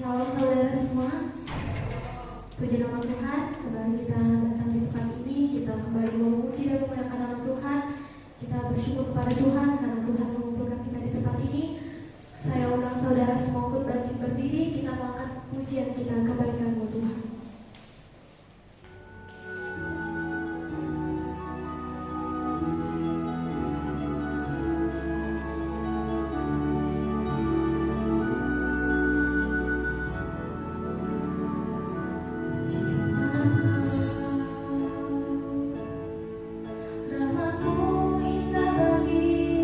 Shalom saudara semua. Puji nama Tuhan, kembali kita datang di tempat ini. Kita kembali memuji dan memuliakan nama Tuhan. Kita bersyukur kepada Tuhan karena Tuhan mengumpulkan kita di tempat ini. Saya undang saudara semua untuk bangkit berdiri. Kita mengangkat pujian kita kebaikan-Mu Tuhan. Rahmat-Mu indah bagi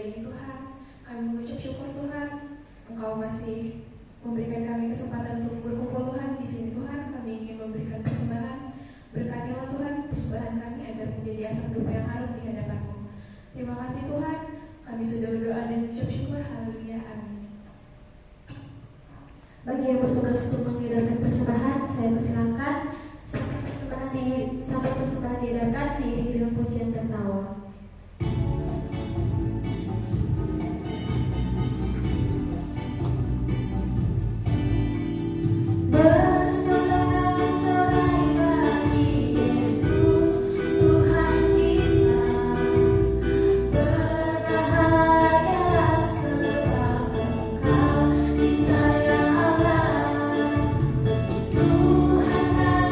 ini Tuhan, kami mengucap syukur Tuhan, Engkau masih memberikan kami kesempatan untuk berkumpul Tuhan di sini Tuhan. Kami ingin memberikan persembahan. Berkatilah Tuhan persembahan kami agar menjadi asap dupa yang harum di hadapan-Mu. Terima kasih Tuhan, kami sudah berdoa dan mengucap syukur. Haleluya, amin. Bagi yang bertugas untuk mengedarkan persembahan, saya persilakan sampai persembahan diedarkan diiringi dengan pujian tertawa. Tuhan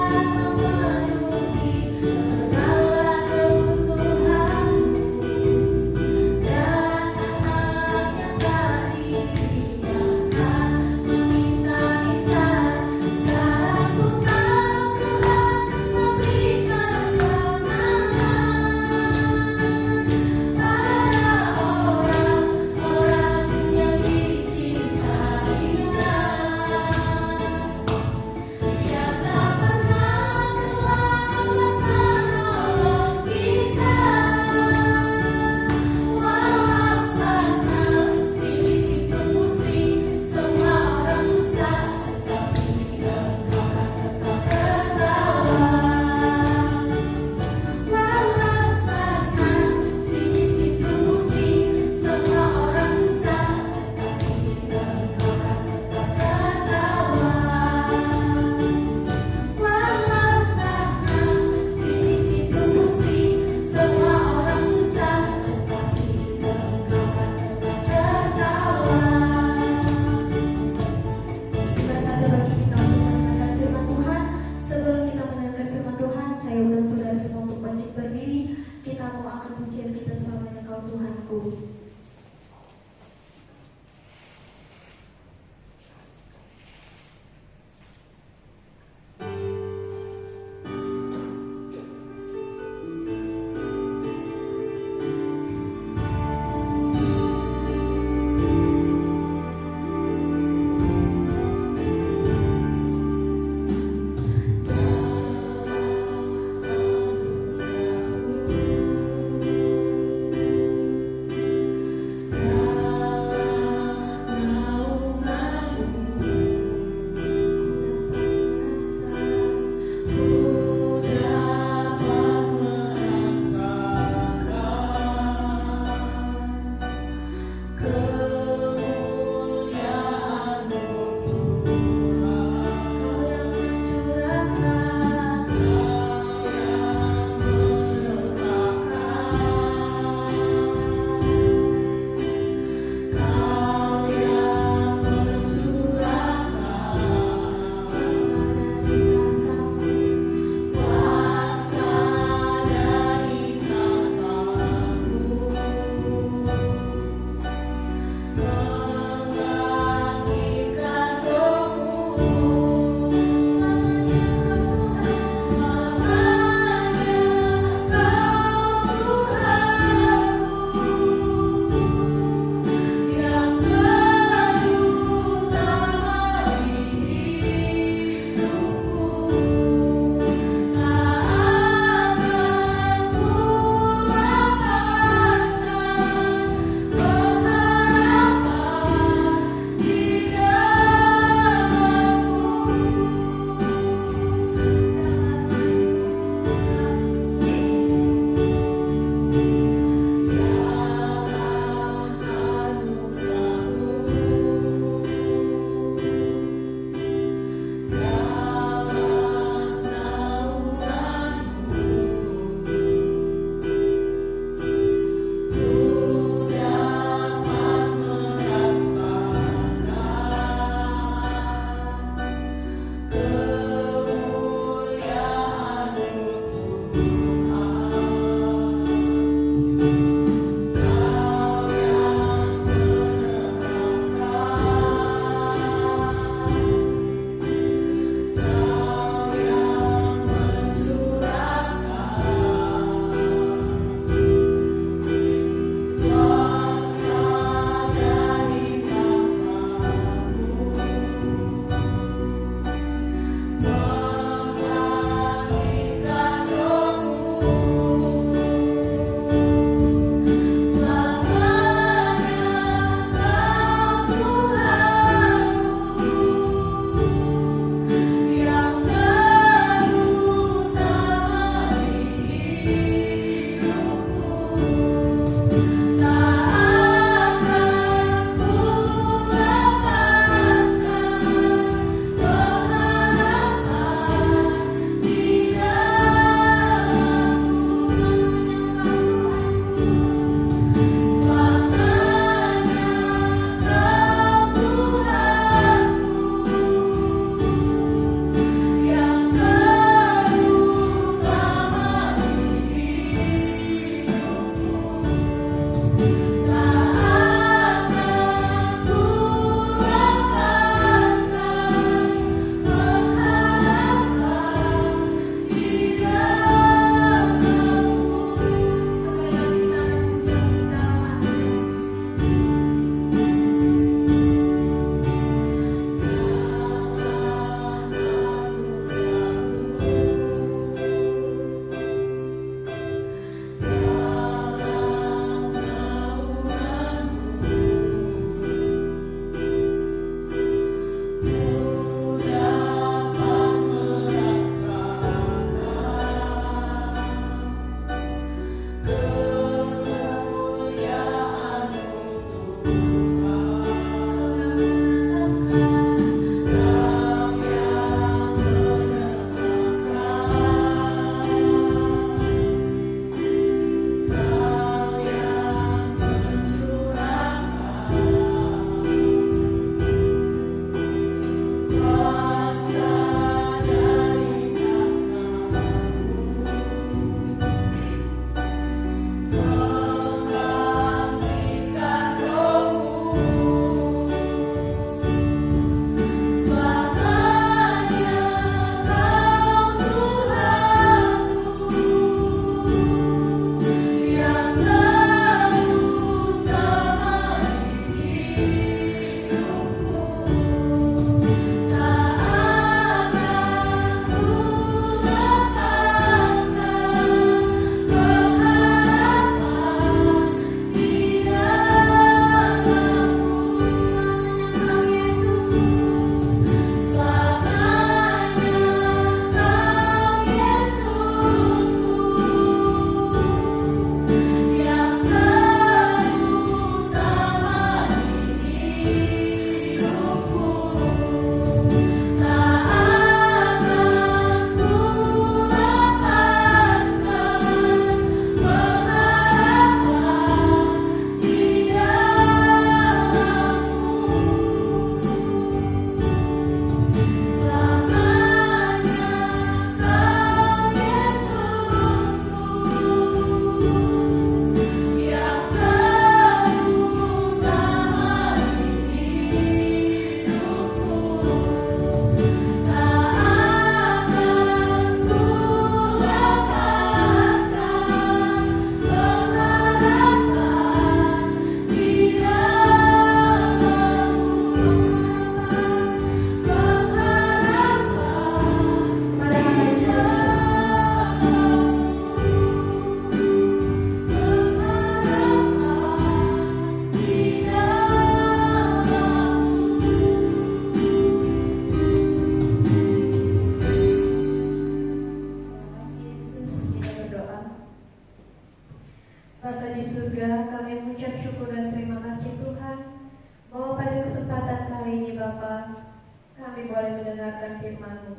firman-Mu.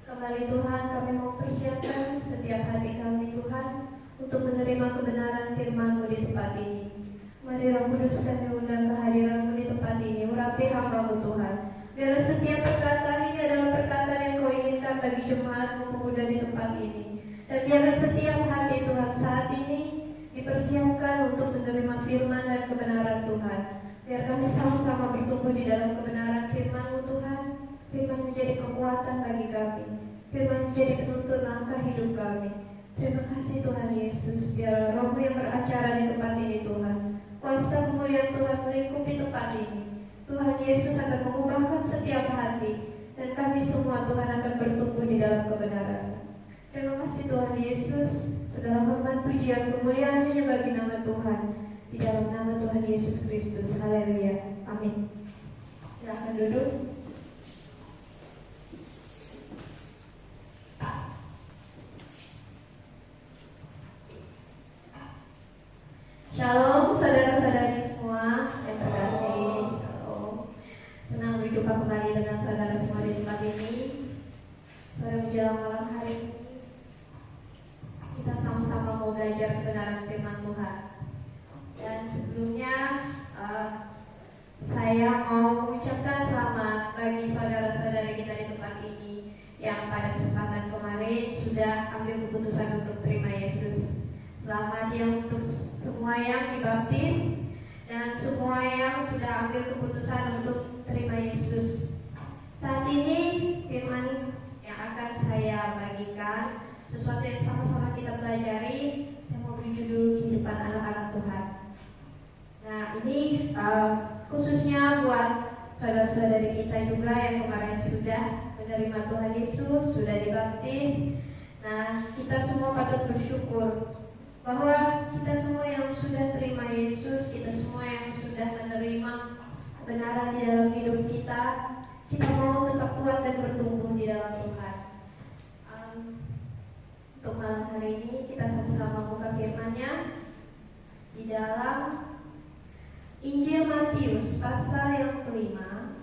Kembali Tuhan, kami mau persiapkan setiap hati kami Tuhan untuk menerima kebenaran firman-Mu di tempat ini. Mari Roh Kudus, kami undang kehadiran-Mu di tempat ini. Urapi hamba-Mu Tuhan. Biarlah setiap perkataan ini adalah perkataan yang Kau inginkan bagi jemaat-Mu pemuda di tempat ini. Dan biarlah setiap hati Tuhan saat ini dipersiapkan untuk menerima firman dan kebenaran Tuhan. Biar kami sama-sama bertumbuh di dalam kebenaran firman-Mu Tuhan. Firman menjadi kekuatan bagi kami. Firman menjadi penuntun langkah hidup kami. Terima kasih Tuhan Yesus. Biarlah Roh-Mu yang beracara di tempat ini Tuhan. Kuasa kemuliaan Tuhan melingkupi tempat ini. Tuhan Yesus akan mengubahkan setiap hati. Dan kami semua Tuhan akan bertumbuh di dalam kebenaran. Terima kasih Tuhan Yesus. Segala hormat, pujian, kemuliaan hanya bagi nama Tuhan. Di dalam nama Tuhan Yesus Kristus. Haleluya. Amin. Silakan duduk. Shalom saudara-saudari semua yang terkasih. Shalom. Senang berjumpa kembali dengan saudara semua di tempat ini. Sore menjelang malam hari ini kita sama-sama mau belajar kebenaran firman Tuhan. Dan sebelumnya saya mau mengucapkan selamat bagi saudara-saudari kita di tempat ini yang pada kesempatan kemarin sudah ambil keputusan untuk terima Yesus. Selamat ya untuk semua yang dibaptis dan semua yang sudah ambil keputusan untuk terima Yesus. Saat ini firman yang akan saya bagikan sesuatu yang sama-sama kita pelajari. Saya mau beri judul kehidupan anak-anak Tuhan. Nah ini khususnya buat saudara-saudari kita juga yang kemarin sudah menerima Tuhan Yesus, sudah dibaptis. Nah kita semua patut bersyukur bahwa kita semua yang sudah terima Yesus, kita semua yang sudah menerima kebenaran di dalam hidup kita, kita mau tetap kuat dan bertumbuh di dalam Tuhan. Untuk malam hari ini kita sama-sama buka firman-Nya di dalam Injil Matius pasal yang kelima,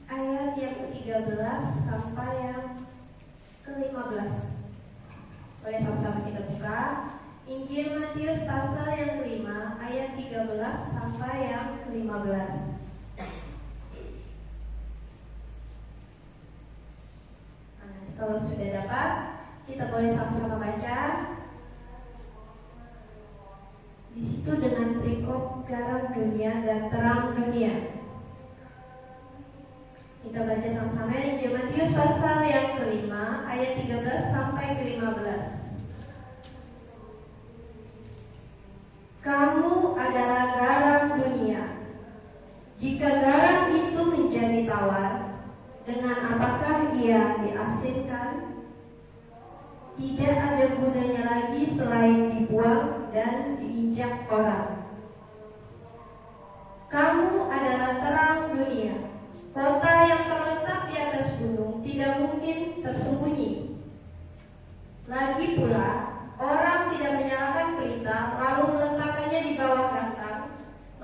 ayat yang ke-13 sampai yang ke-15. Boleh sama-sama kita buka Injil Matius pasal yang kelima, ayat 13 sampai yang ke-15. Nah, kalau sudah dapat, kita boleh sama-sama baca. Di situ dengan perikop garam dunia dan terang dunia. Kita baca sama-sama Injil Matius pasal yang kelima, ayat 13 sampai ke-15. Kamu adalah garam dunia. Jika garam itu menjadi tawar, dengan apakah ia diasinkan? Tidak ada gunanya lagi selain dibuang dan diinjak orang. Kamu adalah terang dunia. Kota yang terletak di atas gunung tidak mungkin tersembunyi. Lagi pula, orang tidak menyalakan pelita lalu meletakkannya di bawah gantang,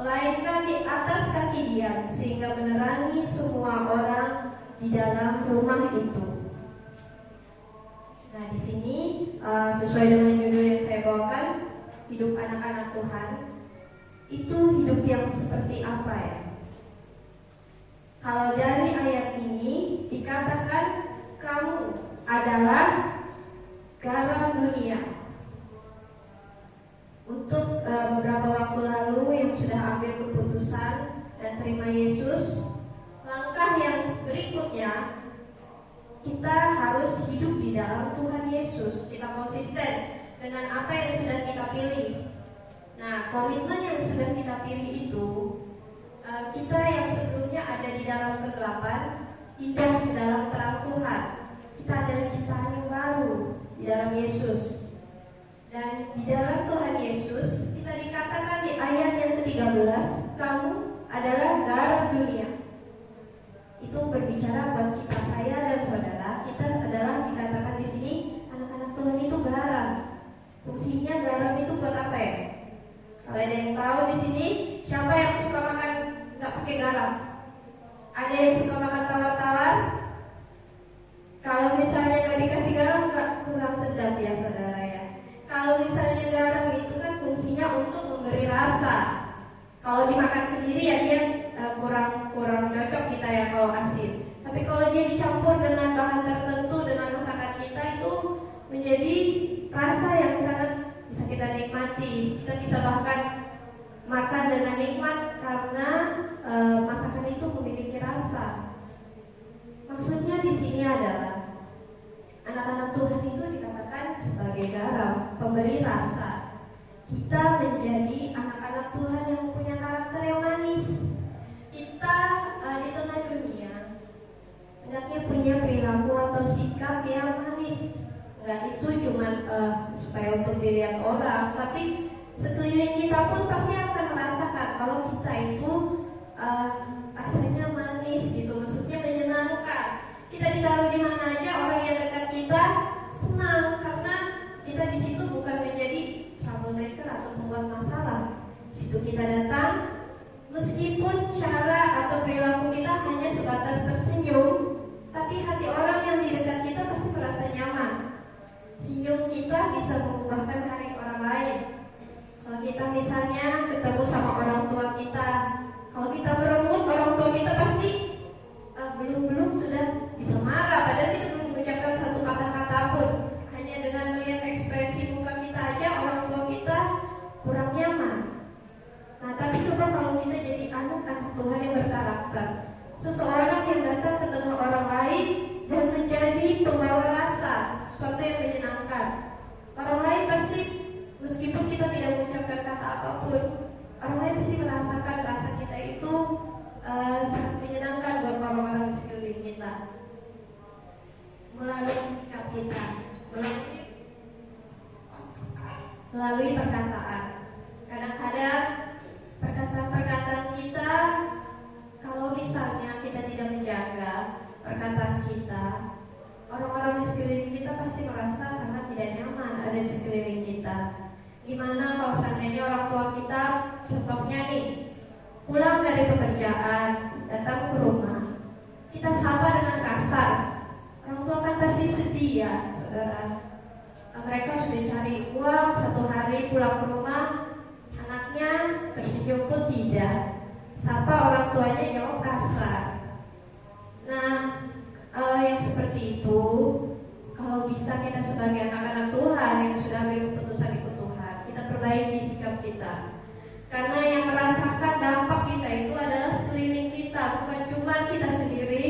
melainkan di atas kaki dia, sehingga menerangi semua orang di dalam rumah itu. Nah, di sini sesuai dengan judul yang saya bawakan, hidup anak-anak Tuhan, itu hidup yang seperti apa ya? Kalau dari ayat ini dikatakan kamu adalah garam dunia. Untuk beberapa waktu lalu yang sudah ambil keputusan dan terima Yesus, langkah yang berikutnya kita harus hidup di dalam Tuhan Yesus. Kita konsisten dengan apa yang sudah kita pilih. Nah, komitmen yang sudah kita pilih itu, kita yang sebelumnya ada di dalam kegelapan, pindah ke dalam terang Tuhan. Kita adalah ciptaan yang baru di dalam Yesus. Dan di dalam Tuhan Yesus, kita dikatakan di ayat yang ke-13, kamu adalah garam dunia. Itu berbicara buat kita, saya dan saudara. Kita adalah dikatakan di sini anak-anak Tuhan itu garam. Fungsinya garam itu buat apa ya? Kalau ada yang tahu di sini, siapa yang suka makan nggak pakai garam? Ada yang suka makan tawar-tawar? Kalau misalnya nggak dikasih garam, nggak kurang sedap ya saudara ya. Kalau misalnya garam itu kan fungsinya untuk memberi rasa. Kalau dimakan sendiri ya dia kurang cocok kita ya kalau asin. Tapi kalau dia dicampur dengan bahan tertentu dengan masakan kita itu menjadi rasa yang sangat bisa kita nikmati. Kita bisa bahkan makan dengan nikmat karena masakan itu memiliki rasa. Maksudnya di sini adalah anak-anak Tuhan itu dikatakan sebagai garam, pemberi rasa. Kita menjadi anak-anak Tuhan yang punya karakter yang manis. Kita di tengah dunia hendaknya punya perilaku atau sikap yang manis. Enggak itu cuma supaya untuk dilihat orang, tapi sekeliling kita pun pasti akan merasakan kalau kita itu rasanya manis gitu, maksudnya menyenangkan. Kita ditaruh di mana aja orang yang dekat kita senang karena kita di situ bukan menjadi troublemaker atau pembuat masalah. Di situ kita datang, meskipun cara atau perilaku kita hanya sebatas tersenyum, tapi hati orang yang di dekat kita pasti merasa nyaman. Senyum kita bisa mengubahkan hari orang lain. Kalau kita misalnya ketemu sama orang tua kita, kalau kita merengut orang tua kita pasti belum sudah bisa marah, padahal kita belum mengucapkan satu kata-kata pun. Hanya dengan melihat ekspresi muka kita aja orang tua kita kurang nyaman. Nah, tapi coba kalau kita jadi anak-anak Tuhan yang berkarakter, seseorang yang datang ketemu orang lain dan menjadi pembawa rasa, sesuatu yang menyenangkan. Orang lain pasti, meskipun kita tidak mengucapkan kata apapun, orang lain pasti merasakan rasa kita itu sangat menyenangkan buat orang-orang di sekeliling kita. Melalui sikap kita, melalui perkataan. Kadang-kadang perkataan-perkataan kita, kalau misalnya kita tidak menjaga perkataan kita, orang-orang di sekeliling kita pasti merasa sangat tidak nyaman ada di sekeliling kita. Gimana kalau seandainya orang tua kita, contohnya nih, pulang dari pekerjaan, datang ke rumah, kita sapa dengan kasar, orang tua kan pasti sedih ya, saudara. Mereka sudah cari uang, satu hari pulang ke rumah, anaknya tersenyum pun tidak, sapa orang tuanya jawab kasar. Nah, yang seperti itu, kalau bisa kita sebagai anak-anak Tuhan yang sudah ambil keputusan ikut Tuhan, kita perbaiki sikap kita. Karena yang merasakan dampak kita itu adalah sekeliling kita, bukan cuma kita sendiri.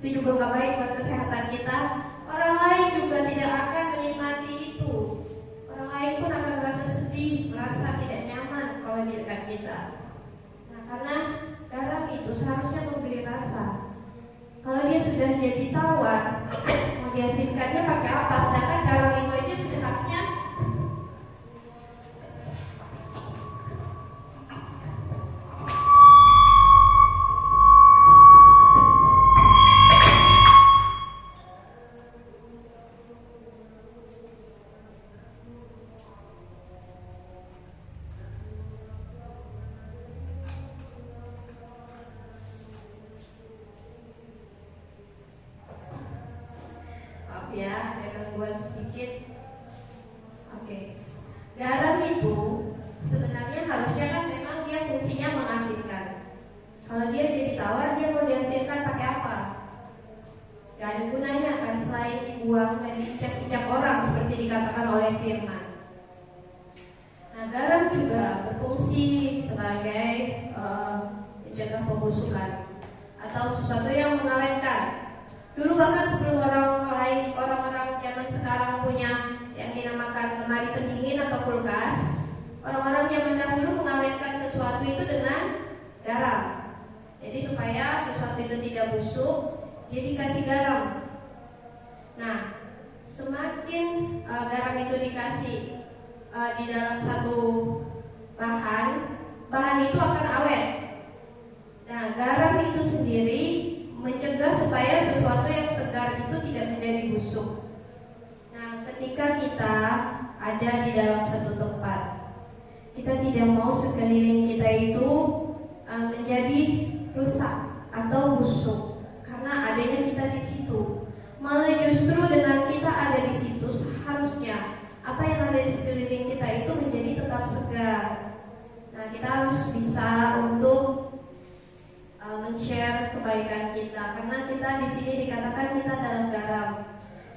Itu juga gak baik buat kesehatan kita. Orang lain juga tidak akan menikmati itu. Orang lain pun akan merasa sedih, merasa tidak nyaman kalau di dekat kita. Nah, karena garam itu seharusnya memberi rasa. Kalau dia sudah jadi tawar, mau diasinkannya pakai apa? Sedangkan garam itu aja sudah harusnya ya, ada gangguan sedikit. Oke. Garam itu sebenarnya harusnya kan memang dia fungsinya mengasinkan. Kalau dia jadi tawar, dia mau diasinkan pakai apa? Gak ada gunanya kan selain dibuang dan dicicak-cicak orang seperti dikatakan oleh firman. Nah, garam juga berfungsi sebagai mencegah pembusukan atau sesuatu yang mengawetkan. Dulu bahkan sebelum orang-orang zaman sekarang punya yang dinamakan lemari pendingin atau kulkas, orang-orang zaman dahulu mengawetkan sesuatu itu dengan garam. Jadi supaya sesuatu itu tidak busuk, dia dikasih garam. Nah, semakin garam itu dikasih di dalam satu bahan itu akan awet. Nah, garam itu sendiri mencegah supaya sesuatu yang segar itu tidak menjadi busuk. Nah, ketika kita ada di dalam satu tempat, kita tidak mau sekeliling kita itu menjadi rusak atau busuk karena adanya kita di situ. Malah harus bisa untuk men-share kebaikan kita, karena kita di sini dikatakan kita adalah garam.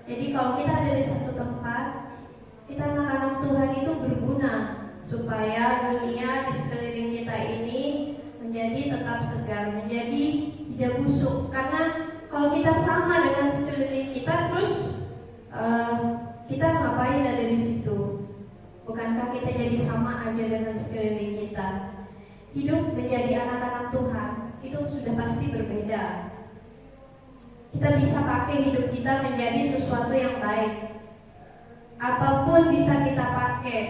Jadi kalau kita ada di satu tempat, kita anak-anak Tuhan itu berguna supaya dunia di sekeliling kita ini menjadi tetap segar, menjadi tidak busuk. Karena kalau kita sama dengan sekeliling kita, terus kita ngapain ada di situ? Bukankah kita jadi sama aja dengan sekeliling kita? Hidup menjadi anak-anak Tuhan itu sudah pasti berbeda. Kita bisa pakai hidup kita menjadi sesuatu yang baik. Apapun bisa kita pakai.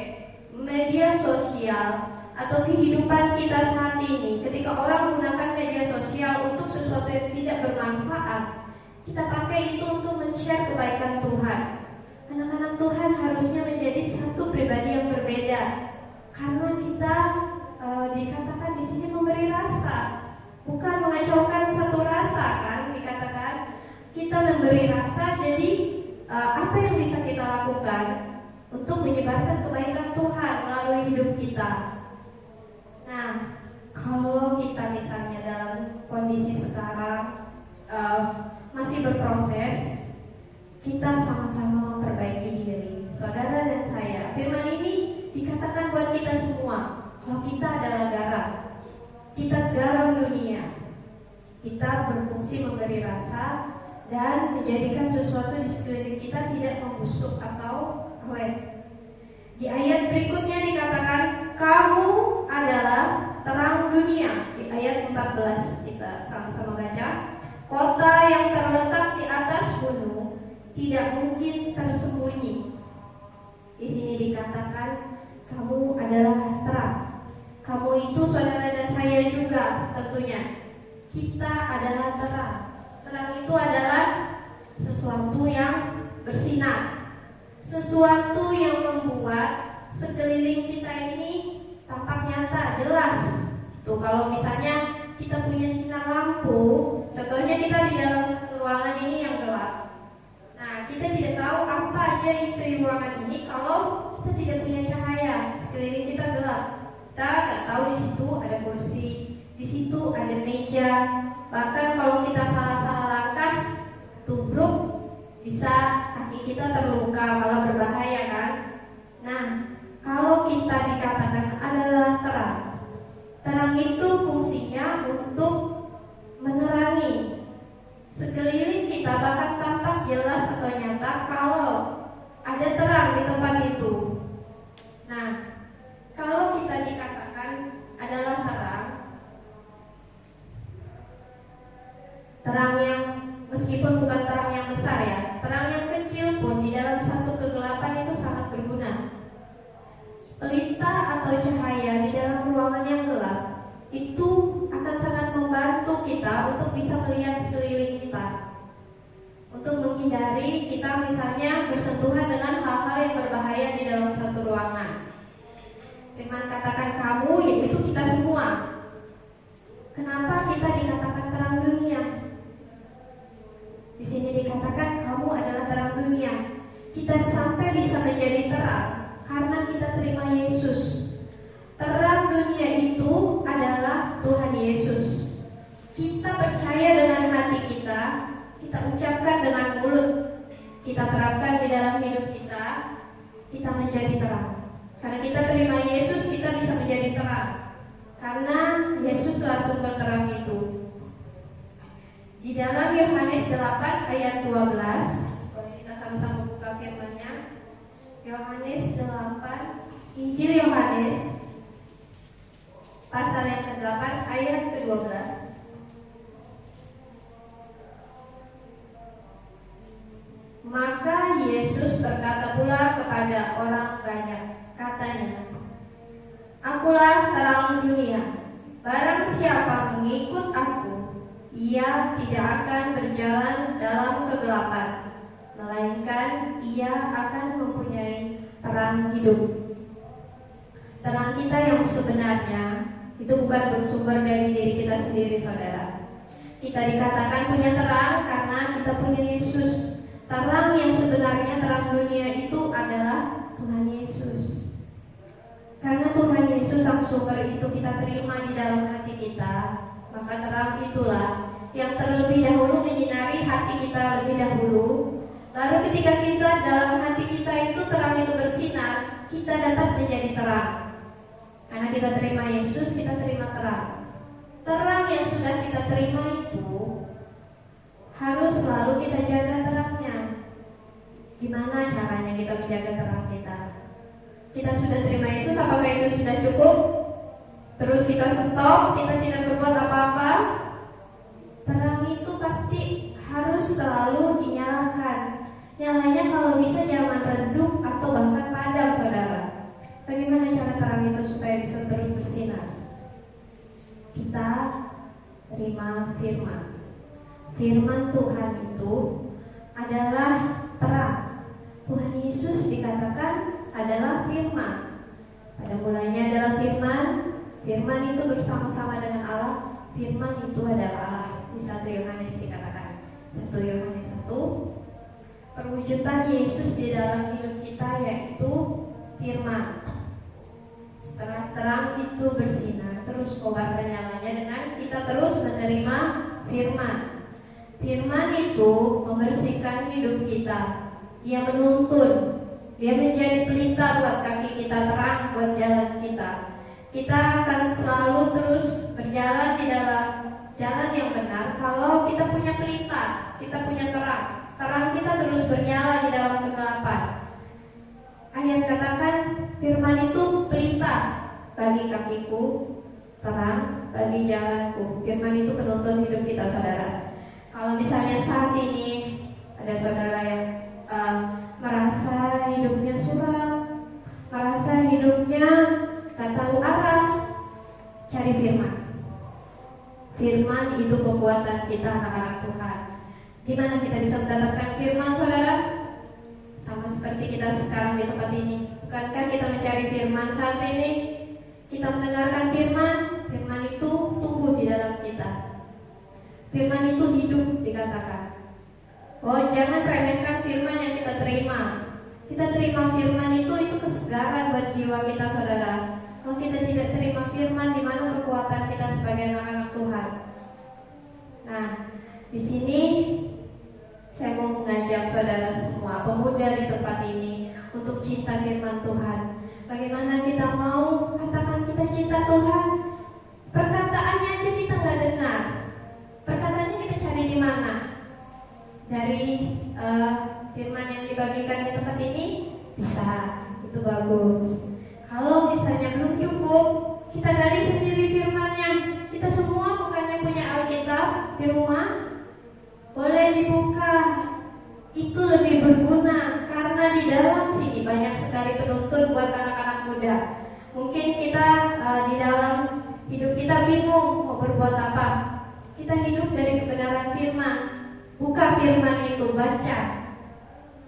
Media sosial atau kehidupan kita saat ini, ketika orang menggunakan media sosial untuk sesuatu yang tidak bermanfaat, kita pakai itu untuk men-share kebaikan Tuhan. Anak-anak Tuhan harusnya menjadi satu pribadi yang berbeda, karena kita dikatakan di sini memberi rasa, bukan mengacaukan satu rasa, kan? Dikatakan kita memberi rasa. Jadi apa yang bisa kita lakukan untuk menyebarkan kebaikan Tuhan melalui hidup kita? Nah, kalau kita misalnya dalam kondisi sekarang masih berproses, kita sama-sama memperbaiki diri. Saudara dan saya, firman ini dikatakan buat kita semua. Kalau kita adalah garam, kita garam dunia, kita berfungsi memberi rasa dan menjadikan sesuatu di sekeliling kita tidak membusuk atau awet. Di ayat berikutnya dikatakan kamu adalah terang dunia. Di ayat 14 kita sama-sama baca. Kota yang terletak di atas gunung tidak mungkin tersembunyi. Di sini dikatakan kamu adalah terang. Kamu itu saudara dan saya juga tentunya. Kita adalah terang. Terang itu adalah sesuatu yang bersinar, sesuatu yang membuat sekeliling kita ini tampak nyata, jelas. Tuh kalau misalnya kita punya sinar lampu, contohnya kita di dalam satu ruangan ini yang gelap. Nah, kita tidak tahu apa aja isi ruangan ini kalau kita tidak punya cahaya, sekeliling kita gelap. Kita nggak tahu di situ ada kursi, di situ ada meja. Bahkan kalau kita salah-salah langkah, tubruk, bisa kaki kita terluka, malah berbahaya, kan? Nah, kalau kita dikatakan adalah terang, terang itu fungsinya untuk menerangi sekeliling kita, bahkan tampak jelas atau nyata kalau ada terang di tempat itu. Nah, kalau kita dikatakan adalah terang yang meskipun bukan terang yang besar ya, terang yang kecil pun di dalam satu kegelapan itu sangat berguna. Pelita atau cahaya di dalam ruangan yang gelap itu akan sangat membantu kita untuk bisa melihat sekeliling kita, untuk menghindari kita misalnya bersentuhan dengan hal-hal yang berbahaya di dalam satu ruangan. Firman katakan kamu, yaitu kita semua. Kenapa kita dikatakan terang dunia? Di sini dikatakan kamu adalah terang dunia. Kita sampai bisa menjadi terang karena kita terima Yesus. Terang dunia itu adalah Tuhan Yesus. Kita percaya dengan hati kita, kita ucapkan dengan mulut, kita terapkan di dalam hidup kita, kita menjadi terang. Karena kita terima Yesus, kita bisa menjadi terang. Karena Yesuslah sumber terang itu. Di dalam Yohanes 8 ayat 12, boleh kita sama-sama buka firman-Nya. Yohanes 8, Injil Yohanes pasal yang ke-8 ayat ke-12. Maka Yesus berkata pula kepada orang banyak, katanya, Akulah terang dunia. Barang siapa mengikut aku, ia tidak akan berjalan dalam kegelapan, melainkan ia akan mempunyai terang hidup. Terang kita yang sebenarnya itu bukan bersumber dari diri kita sendiri, saudara. Kita dikatakan punya terang karena kita punya Yesus. Terang yang sebenarnya, terang dunia itu adalah Tuhan Yesus. Karena Tuhan Yesus sang sumber itu kita terima di dalam hati kita, maka terang itulah yang terlebih dahulu menyinari hati kita lebih dahulu. Lalu ketika kita dalam hati kita itu terang itu bersinar, kita dapat menjadi terang. Karena kita terima Yesus, kita terima terang. Terang yang sudah kita terima itu harus selalu kita jaga terangnya. Gimana caranya kita menjaga terang kita? Kita sudah terima Yesus, apakah itu sudah cukup? Terus kita stop, kita tidak berbuat apa-apa? Terang itu pasti harus selalu dinyalakan. Nyalanya kalau bisa jangan redup atau bahkan padam, saudara. Bagaimana cara terang itu supaya bisa terus bersinar? Kita terima firman. Firman Tuhan itu adalah terang. Tuhan Yesus dikatakan adalah firman. Pada mulanya adalah firman. Firman itu bersama-sama dengan Allah. Firman itu adalah Allah. Di 1 Yohanes dikatakan 1 Yohanes 1, perwujudan Yesus di dalam hidup kita yaitu firman. Setelah terang itu bersinar, terus kobarkan nyalanya dengan kita terus menerima firman. Firman itu membersihkan hidup kita. Dia menuntun, dia menjadi pelita buat kaki kita, terang buat jalan kita. Kita akan selalu terus berjalan di dalam jalan yang benar kalau kita punya pelita, kita punya terang. Terang kita terus bernyala di dalam kegelapan. Ayat katakan firman itu pelita bagi kakiku, terang bagi jalanku. Firman itu penuntun hidup kita, saudara. Kalau misalnya saat ini ada saudara yang merasa hidupnya suram, merasa hidupnya tak tahu arah, cari firman. Firman itu kekuatan kita, anak-anak Tuhan. Di mana kita bisa mendapatkan firman, saudara? Sama seperti kita sekarang di tempat ini. Bukankah kita mencari firman saat ini? Kita mendengarkan firman, firman itu tumbuh di dalam kita. Firman itu hidup, dikatakan. Oh, jangan remehkan firman yang kita terima. Kita terima firman itu kesegaran buat jiwa kita, saudara. Kalau kita tidak terima firman, di mana kekuatan kita sebagai anak-anak Tuhan? Nah, di sini saya mau mengajak saudara semua, pemuda di tempat ini, untuk cinta firman Tuhan. Bagaimana kita mau katakan kita cinta Tuhan? Perkataannya aja kita nggak dengar. Perkataannya kita cari di mana? Dari firman yang dibagikan di tempat ini bisa, itu bagus. Kalau misalnya belum cukup, kita gali sendiri firmannya. Kita semua bukannya punya Alkitab di rumah, boleh dibuka. Itu lebih berguna karena di dalam sini banyak sekali penuntun buat anak-anak muda. Mungkin kita di dalam hidup kita bingung mau berbuat apa. Kita hidup dari kebenaran firman. Buka firman itu, baca.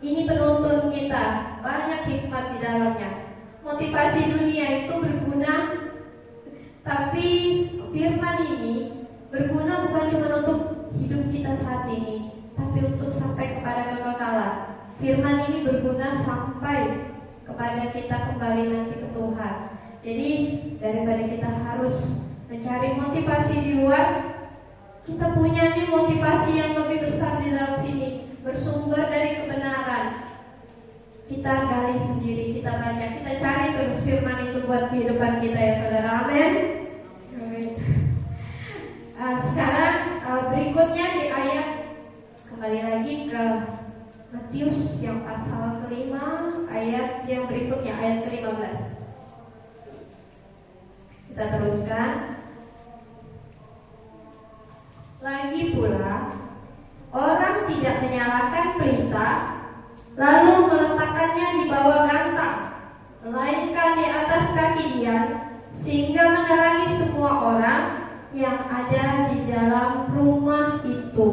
Ini penuntun kita, banyak hikmat di dalamnya. Motivasi dunia itu berguna, tapi firman ini berguna bukan cuma untuk hidup kita saat ini, tapi untuk sampai kepada kekekalan. Firman ini berguna sampai kepada kita kembali nanti ke Tuhan. Jadi daripada kita harus mencari motivasi di luar, kita punya nih motivasi yang lebih besar di dalam sini, bersumber dari kebenaran. Kita gali sendiri, kita baca, kita cari terus firman itu buat kehidupan kita, ya saudara. Amin. Sekarang berikutnya di ayat, kembali lagi ke Matius yang pasal kelima, ayat yang berikutnya, ayat ke-15. Kita teruskan. Lagi pula, orang tidak menyalakan pelita lalu meletakkannya di bawah gantang, melainkan di atas kaki dia, sehingga menerangi semua orang yang ada di dalam rumah itu.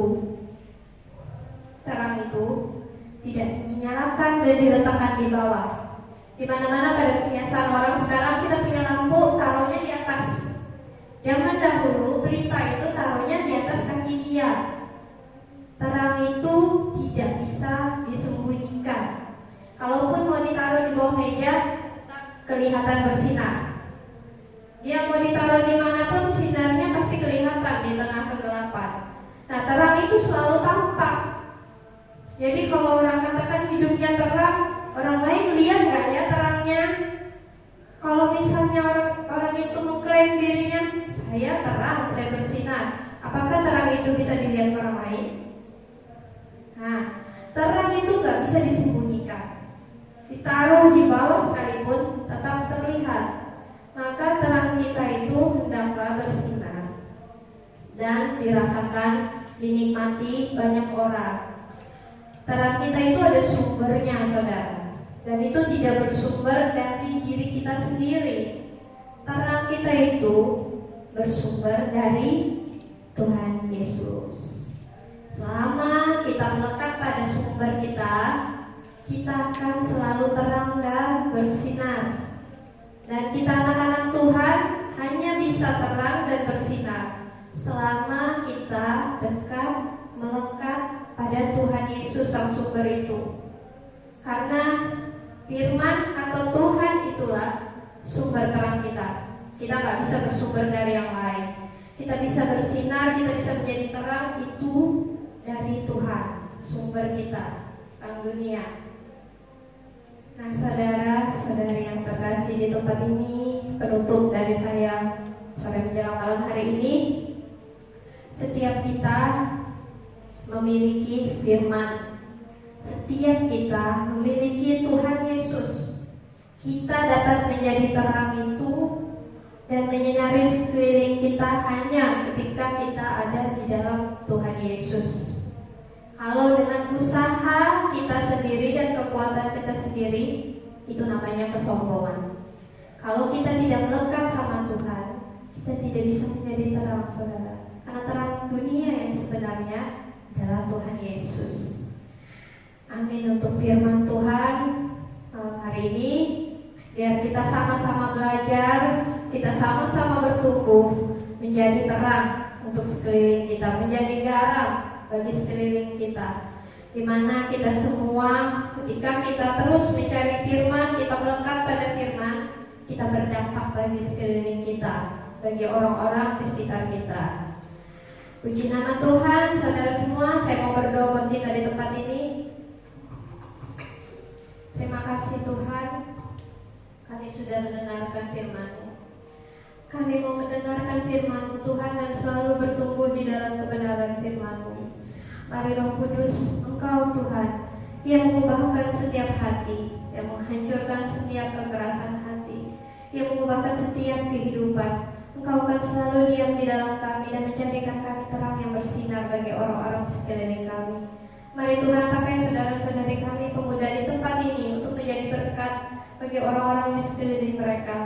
Terang itu tidak dinyalakan dan diletakkan di bawah. Di mana-mana pada kebiasaan orang sekarang kita punya lampu, taruhnya di atas. Zaman dahulu pelita itu taruhnya di atas kaki dia. Terang itu tidak bisa disembunyikan. Kalaupun mau ditaruh di bawah meja, kelihatan bersinar. Dia mau ditaruh dimanapun, sinarnya pasti kelihatan di tengah kegelapan. Nah, terang itu selalu tampak. Jadi kalau orang katakan hidupnya terang, orang lain lihat nggak ya terangnya? Kalau misalnya orang itu mengklaim dirinya, saya terang, saya bersinar, apakah terang itu bisa dilihat orang lain? Nah, terang itu nggak bisa disembunyikan. Ditaruh di bawah sekalipun tetap terlihat. Maka terang kita itu hendaklah bersinar dan dirasakan, dinikmati banyak orang. Terang kita itu ada sumbernya, saudara. Dan itu tidak bersumber dari diri kita sendiri. Terang kita itu bersumber dari Tuhan Yesus. Selama kita melekat pada sumber kita akan selalu terang dan bersinar. Dan kita anak-anak Tuhan hanya bisa terang dan bersinar selama kita dekat, melekat pada Tuhan Yesus sang sumber itu. Karena firman atau Tuhan itulah sumber terang kita. Kita nggak bisa bersumber dari yang lain. Kita bisa bersinar, kita bisa menjadi terang itu dari Tuhan, sumber kita, terang dunia. Nah, saudara-saudari yang terkasih di tempat ini, penutup dari saya sore menjelang malam hari ini, setiap kita memiliki firman. Setiap kita memiliki Tuhan Yesus. Kita dapat menjadi terang itu dan menyinari sekeliling kita hanya ketika kita ada di dalam Tuhan Yesus. Kalau dengan usaha kita sendiri dan kekuatan kita sendiri, itu namanya kesombongan. Kalau kita tidak melekat sama Tuhan, kita tidak bisa menjadi terang, saudara. Karena terang dunia yang sebenarnya adalah Tuhan Yesus. Amin untuk firman Tuhan hari ini. Biar kita sama-sama belajar, kita sama-sama bertumbuh menjadi terang untuk sekeliling kita, menjadi garam bagi sekeliling kita. Dimana kita semua ketika kita terus mencari firman, kita melekat pada firman, kita berdampak bagi sekeliling kita, bagi orang-orang di sekitar kita. Puji nama Tuhan, saudara semua. Saya mau berdoa buat kita di tempat ini. Terima kasih Tuhan, kami sudah mendengarkan firman-Mu. Kami mau mendengarkan firman-Mu Tuhan dan selalu bertumbuh di dalam kebenaran firman-Mu. Mari Roh Kudus, Engkau Tuhan yang mengubahkan setiap hati, yang menghancurkan setiap kekerasan hati, yang mengubahkan setiap kehidupan. Engkau akan selalu diam di dalam kami dan menjadikan kami terang yang bersinar bagi orang-orang di sekeliling kami. Mari Tuhan pakai saudara-saudari kami pemuda di tempat ini untuk menjadi berkat bagi orang-orang di sekeliling mereka.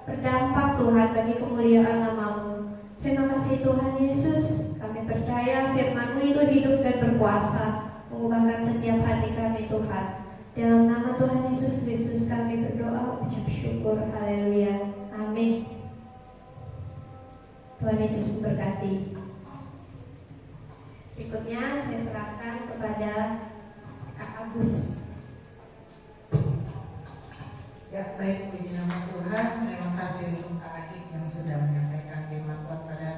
Berdampak Tuhan bagi kemuliaan nama-Mu. Terima kasih Tuhan Yesus. Kami percaya firman-Mu itu hidup dan berkuasa, mengubahkan setiap hati kami Tuhan. Dalam nama Tuhan Yesus Kristus kami berdoa, ucap syukur, haleluya, amin. Tuhan Yesus memberkati. Berikutnya saya serahkan kepada Kak Agus. Ya, baik, puji nama Tuhan. Terima kasih untuk Kak Adik yang sudah menyampaikan firman Tuhan pada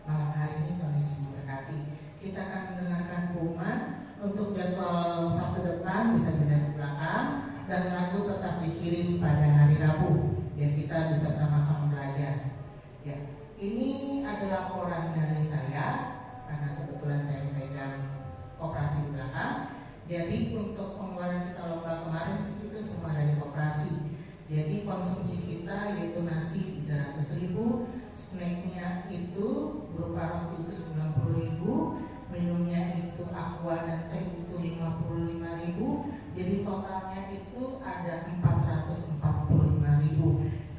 malam hari ini. Tuhan Yesus memberkati. Kita akan mendengarkan pengumuman untuk jadwal Sabtu depan bisa dilihat di belakang, dan lagu tetap dikirim pada hari Rabu biar kita bisa sama-sama belajar. Ya, ini adalah laporan dari saya karena kebetulan saya memegang koperasi di belakang. Jadi untuk pengeluaran kita lomba kemarin itu semua dari koperasi. Jadi konsumsi kita yaitu nasi 300.000, snacknya itu berupa roti itu 90.000, minumnya itu aqua dan teh itu 55.000. Jadi totalnya itu ada 445.000.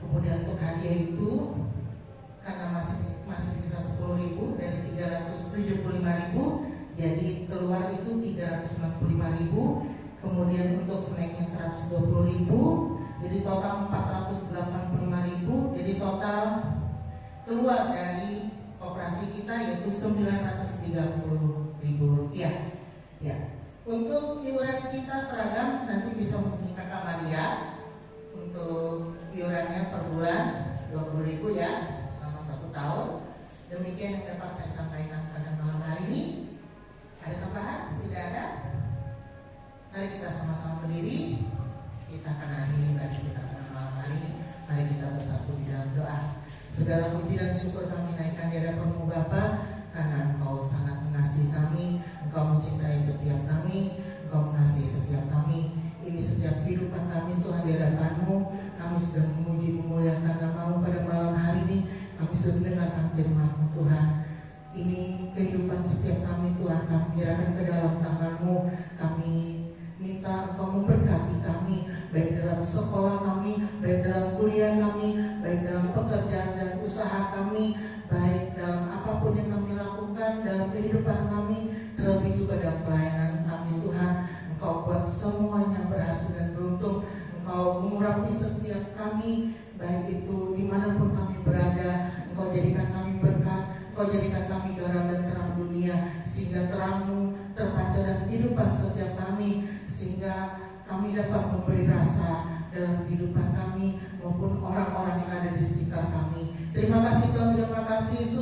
Kemudian untuk hadiah itu karena masih sisa 10.000 dari 375.000, jadi keluar itu 365.000. Kemudian untuk snacknya 120.000. Jadi total 485.000. Jadi total keluar dari koperasi kita yaitu 930.000 rupiah. Ya. Untuk iuran kita seragam nanti bisa menghubungi Kakak Maria untuk iurannya per bulan 20.000 ya, selama 1 tahun. Demikian yang dapat saya sampaikan pada malam hari ini. Ada tambahan? Tidak ada? Mari kita sama-sama berdiri. Kita akan akhiri bagi kita pada malam hari ini. Mari kita bersatu di dalam doa. Segala puji dan syukur kami naikkan di hadapan-Mu Bapa, karena Engkau sangat mengasihi kami, Engkau mencintai setiap kami, Engkau mengasihi setiap kami. Ini setiap kehidupan kami Tuhan di hadapan-Mu. Kami sudah memuji memuliakan nama-Mu pada malam hari ini. Kami sudah mendengarkan firman-Mu Tuhan. Ini kehidupan setiap kami Tuhan, kami menyerahkan ke dalam tangan-Mu. Kami minta Engkau memberkati kami, baik dalam sekolah kami, baik dalam kuliah kami, baik dalam pekerjaan dan usaha kami, baik dalam apapun yang kami lakukan dalam kehidupan kami, terlebih juga dalam pelayanan kami Tuhan. Engkau buat semuanya berhasil dan beruntung. Engkau mengurapi setiap kami, baik itu dimanapun kami berada. Engkau jadikan kami berkat, Engkau jadikan kami garam dan terang dunia, sehingga terang-Mu terpancar dalam kehidupan setiap kami, sehingga kami dapat memberi rasa dalam kehidupan kami maupun orang-orang yang ada di sekitar kami. Terima kasih Tuhan, terima kasih Yesus.